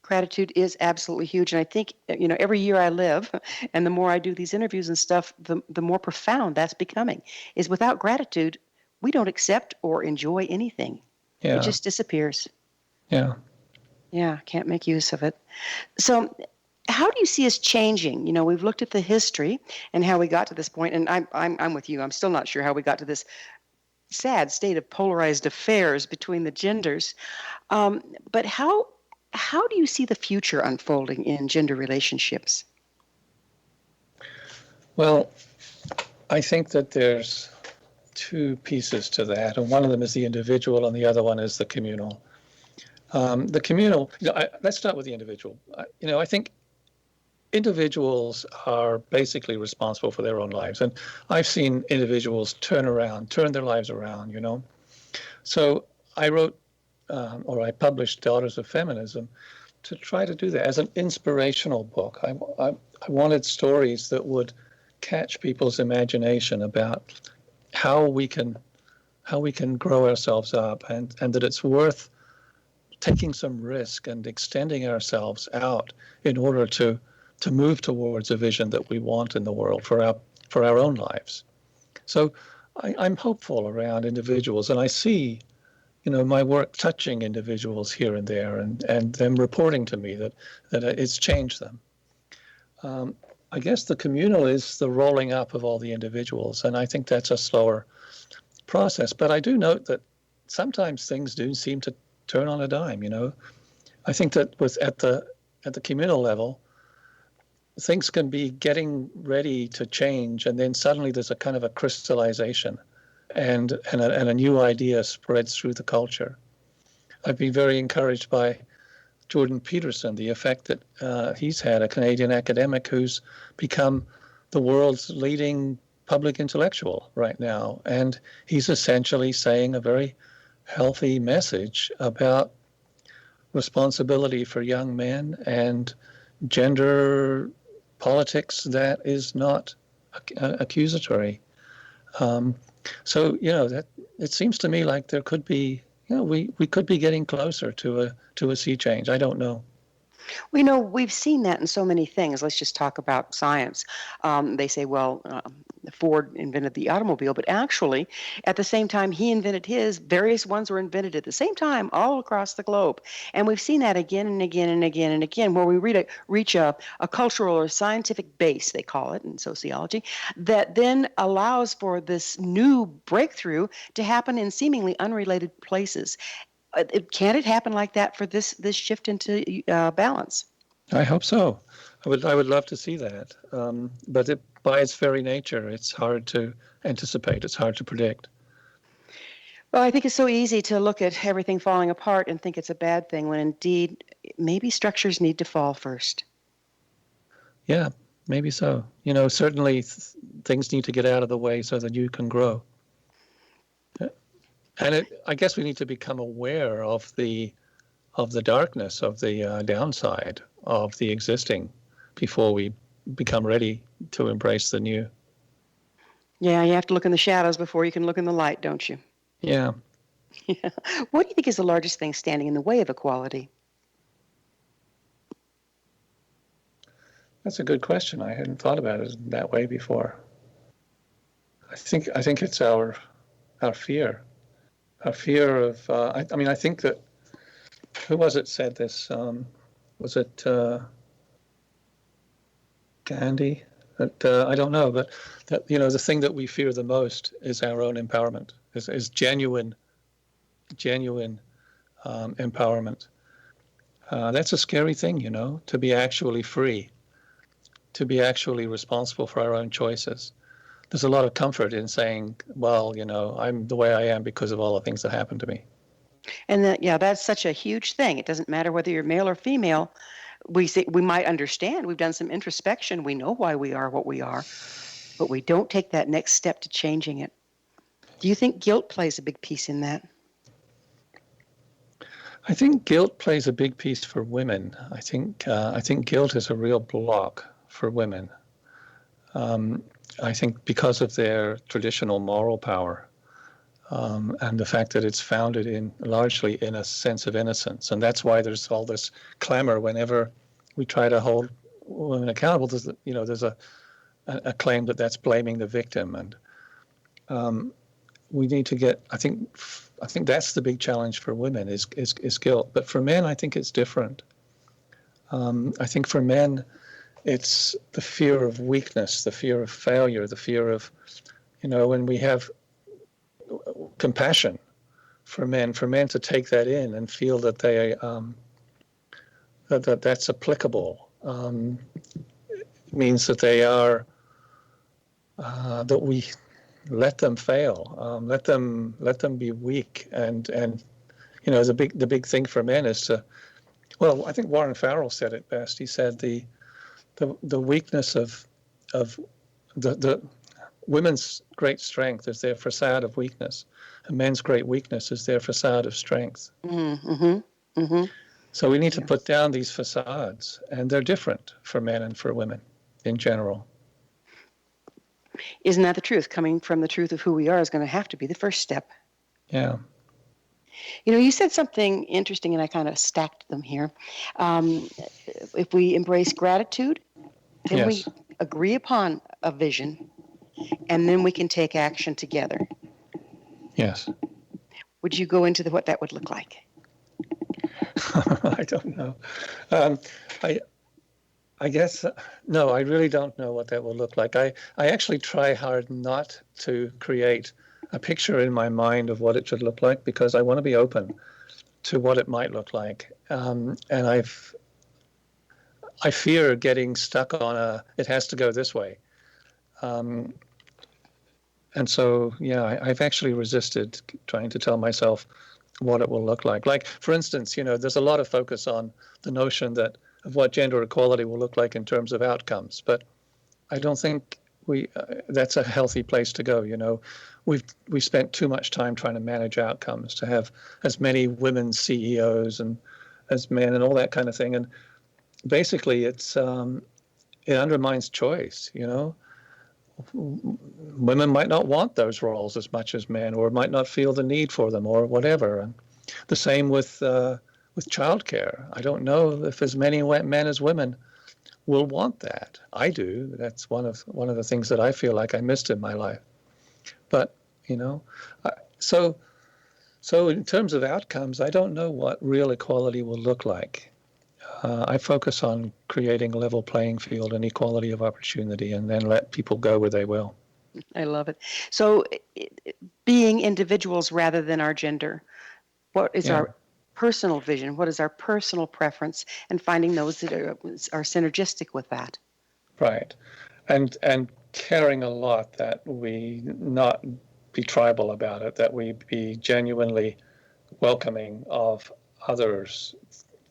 Speaker 2: Gratitude is absolutely huge. And I think, every year I live and the more I do these interviews and stuff, the more profound that's becoming. Is without gratitude, we don't accept or enjoy anything.
Speaker 3: Yeah.
Speaker 2: It just disappears.
Speaker 3: Yeah.
Speaker 2: Yeah, can't make use of it. So how do you see us changing? We've looked at the history and how we got to this point, and I'm with you. I'm still not sure how we got to this sad state of polarized affairs between the genders. But how do you see the future unfolding in gender relationships?
Speaker 3: Well, I think that there's two pieces to that, and one of them is the individual, and the other one is the communal. The communal, let's start with the individual. I think individuals are basically responsible for their own lives, and I've seen individuals turn their lives around. So I wrote, or I published Daughters of Feminism to try to do that as an inspirational book. I wanted stories that would catch people's imagination about how we can grow ourselves up, and that it's worth taking some risk and extending ourselves out in order to move towards a vision that we want in the world for our own lives. So I'm hopeful around individuals, and I see my work touching individuals here and there, and them reporting to me that it's changed them. I guess the communal is the rolling up of all the individuals, and I think that's a slower process. But I do note that sometimes things do seem to turn on a dime. I think that at the communal level, things can be getting ready to change, and then suddenly there's a kind of a crystallization, and a new idea spreads through the culture. I've been very encouraged by Jordan Peterson, the effect that he's had, a Canadian academic who's become the world's leading public intellectual right now. And he's essentially saying a very healthy message about responsibility for young men and gender politics that is not accusatory. So that it seems to me like there could be, we could be getting closer to a sea change. I don't know.
Speaker 2: We know we've seen that in so many things. Let's just talk about science. They say, well, Ford invented the automobile, but actually, at the same time he invented his, various ones were invented at the same time all across the globe. And we've seen that again and again and again and again, where we reach a cultural or scientific base, they call it in sociology, that then allows for this new breakthrough to happen in seemingly unrelated places. Can it happen like that for this shift into balance?
Speaker 3: I hope so. I would love to see that. But by its very nature, it's hard to anticipate. It's hard to predict.
Speaker 2: Well, I think it's so easy to look at everything falling apart and think it's a bad thing when indeed maybe structures need to fall first.
Speaker 3: Yeah, maybe so. Certainly things need to get out of the way so that you can grow. And I guess we need to become aware of the darkness, of the downside of the existing before we become ready to embrace the new.
Speaker 2: Yeah, you have to look in the shadows before you can look in the light, don't you?
Speaker 3: Yeah.
Speaker 2: Yeah. What do you think is the largest thing standing in the way of equality?
Speaker 3: That's a good question. I hadn't thought about it that way before. I think it's our fear. Our fear of, I think that, who was it said this? Was it Gandhi? I don't know, but that, the thing that we fear the most is our own empowerment, is genuine empowerment. That's a scary thing, to be actually free, to be actually responsible for our own choices. There's a lot of comfort in saying, well, I'm the way I am because of all the things that happened to me.
Speaker 2: And that's such a huge thing. It doesn't matter whether you're male or female. We might understand. We've done some introspection. We know why we are what we are, but we don't take that next step to changing it. Do you think guilt plays a big piece in that?
Speaker 3: I think guilt plays a big piece for women. I think guilt is a real block for women. I think because of their traditional moral power, and the fact that it's founded largely in a sense of innocence. And that's why there's all this clamor whenever we try to hold women accountable. There's a claim that that's blaming the victim. And we need to get, I think that's the big challenge for women is guilt. But for men, I think it's different. I think for men, it's the fear of weakness, the fear of failure, the fear of, when we have compassion for men to take that in and feel that they that's applicable, means that they are that we let them fail, let them be weak, and the big thing for men is to, well, I think Warren Farrell said it best. He said the weakness of the women's great strength is their facade of weakness, and men's great weakness is their facade of strength.
Speaker 2: Mm-hmm. Mm-hmm.
Speaker 3: So we need to put down these facades, and they're different for men and for women in general.
Speaker 2: Isn't that the truth? Coming from the truth of who we are is going to have to be the first step.
Speaker 3: Yeah.
Speaker 2: You said something interesting, and I kind of stacked them here. If we embrace gratitude, then we agree upon a vision, and then we can take action together.
Speaker 3: Yes.
Speaker 2: Would you go into what that would look like?
Speaker 3: I don't know. I guess, no, I really don't know what that will look like. I actually try hard not to create a picture in my mind of what it should look like, because I want to be open to what it might look like. And I fear getting stuck on it has to go this way. And so, I've actually resisted trying to tell myself what it will look like. Like, for instance, there's a lot of focus on the notion of what gender equality will look like in terms of outcomes. But I don't think that's a healthy place to go. We spent too much time trying to manage outcomes, to have as many women CEOs and as men and all that kind of thing. And basically, it undermines choice. women might not want those roles as much as men, or might not feel the need for them, or whatever. And the same with childcare. I don't know if as many men as women will want that. I do. That's one of the things that I feel like I missed in my life. But so in terms of outcomes, I don't know what real equality will look like. I focus on creating a level playing field and equality of opportunity, and then let people go where they will.
Speaker 2: I love it. So being individuals rather than our gender, what is our personal vision? What is our personal preference? And finding those that are synergistic with that.
Speaker 3: Right. And caring a lot that we not be tribal about it, that we be genuinely welcoming of others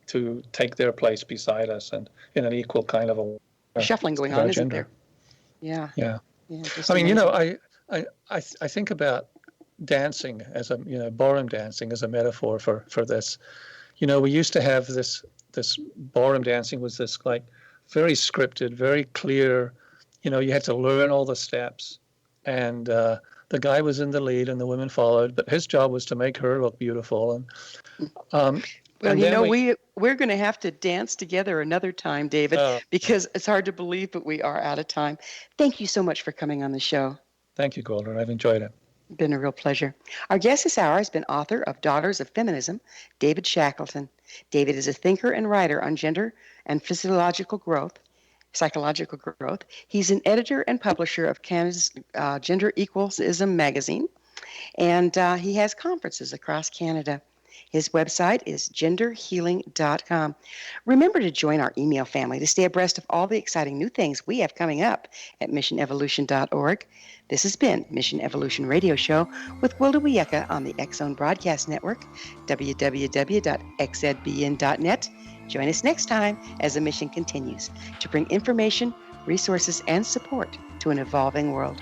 Speaker 3: to take their place beside us, and in an equal kind of a
Speaker 2: shuffling going on, isn't there? Yeah.
Speaker 3: I mean, I think about dancing as ballroom dancing as a metaphor for this. We used to have this ballroom dancing was this like very scripted, very clear. You had to learn all the steps, and the guy was in the lead and the women followed, but his job was to make her look beautiful. And
Speaker 2: we're going to have to dance together another time, David, because it's hard to believe, but we are out of time. Thank you so much for coming on the show.
Speaker 3: Thank you, Golder. I've enjoyed it.
Speaker 2: Been a real pleasure. Our guest this hour has been author of Daughters of Feminism, David Shackleton. David is a thinker and writer on gender and psychological growth. He's an editor and publisher of Canada's Gender Equalism magazine, and he has conferences across Canada. His website is genderhealing.com. Remember to join our email family to stay abreast of all the exciting new things we have coming up at missionevolution.org. This has been Mission Evolution Radio Show with Gwilda Wiyaka on the X-Zone Broadcast Network, www.xzbn.net. Join us next time as the mission continues to bring information, resources, and support to an evolving world.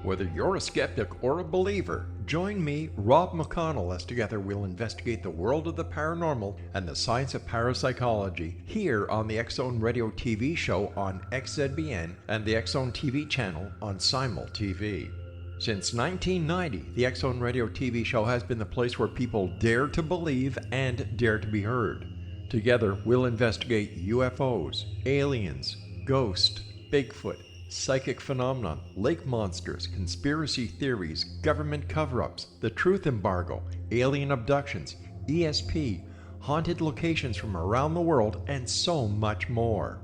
Speaker 1: Whether you're a skeptic or a believer, join me, Rob McConnell, as together we'll investigate the world of the paranormal and the science of parapsychology here on the X-Zone Radio TV show on XZBN and the X-Zone TV channel on Simul TV. Since 1990, the X-Zone Radio TV show has been the place where people dare to believe and dare to be heard. Together, we'll investigate UFOs, aliens, ghosts, Bigfoot, psychic phenomenon, lake monsters, conspiracy theories, government cover-ups, the truth embargo, alien abductions, ESP, haunted locations from around the world, and so much more.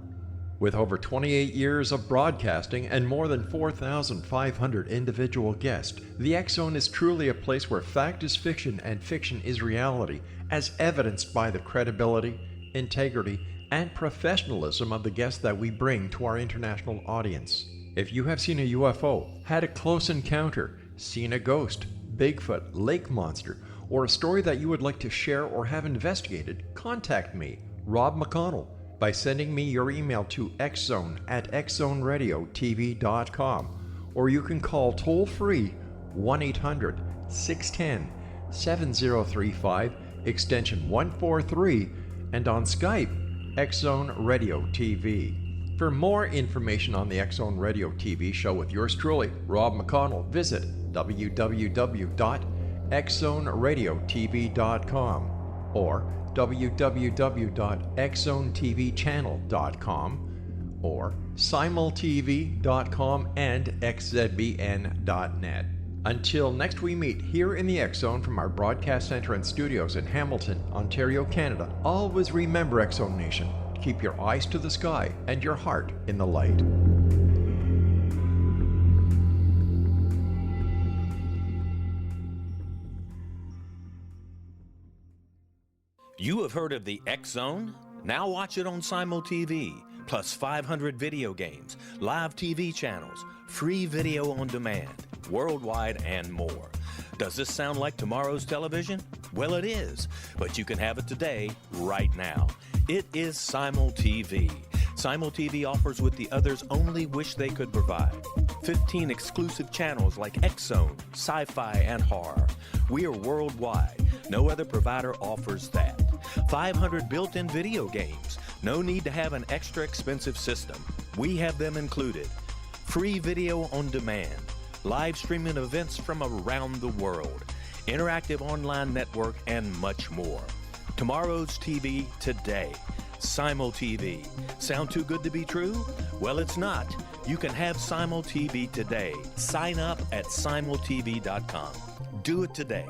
Speaker 1: With over 28 years of broadcasting and more than 4,500 individual guests, the X-Zone is truly a place where fact is fiction and fiction is reality, as evidenced by the credibility, integrity, and professionalism of the guests that we bring to our international audience. If you have seen a UFO, had a close encounter, seen a ghost, Bigfoot, lake monster, or a story that you would like to share or have investigated, contact me, Rob McConnell, by sending me your email to xzone@xzoneradiotv.com, or you can call toll-free 1-800-610-7035, extension 143, and on Skype, X-Zone Radio TV. For more information on the X-Zone Radio TV show with yours truly, Rob McConnell, visit www.xzoneradiotv.com or www.xzonetvchannel.com or simultv.com and xzbn.net. Until next we meet here in the X-Zone from our broadcast center and studios in Hamilton, Ontario, Canada, always remember, X-Zone Nation, keep your eyes to the sky and your heart in the light.
Speaker 4: You have heard of the X-Zone? Now watch it on Simul TV, plus 500 video games, live TV channels, free video on demand, worldwide, and more. Does this sound like tomorrow's television? Well, it is, but you can have it today, right now. It is Simul TV. Simul TV offers what the others only wish they could provide. 15 exclusive channels like X-Zone, Sci-Fi, and Horror. We are worldwide. No other provider offers that. 500 built-in video games. No need to have an extra expensive system. We have them included. Free video on demand. Live streaming events from around the world. Interactive online network, and much more. Tomorrow's TV today. Simul TV. Sound too good to be true? Well, it's not. You can have Simul TV today. Sign up at simultv.com. Do it today.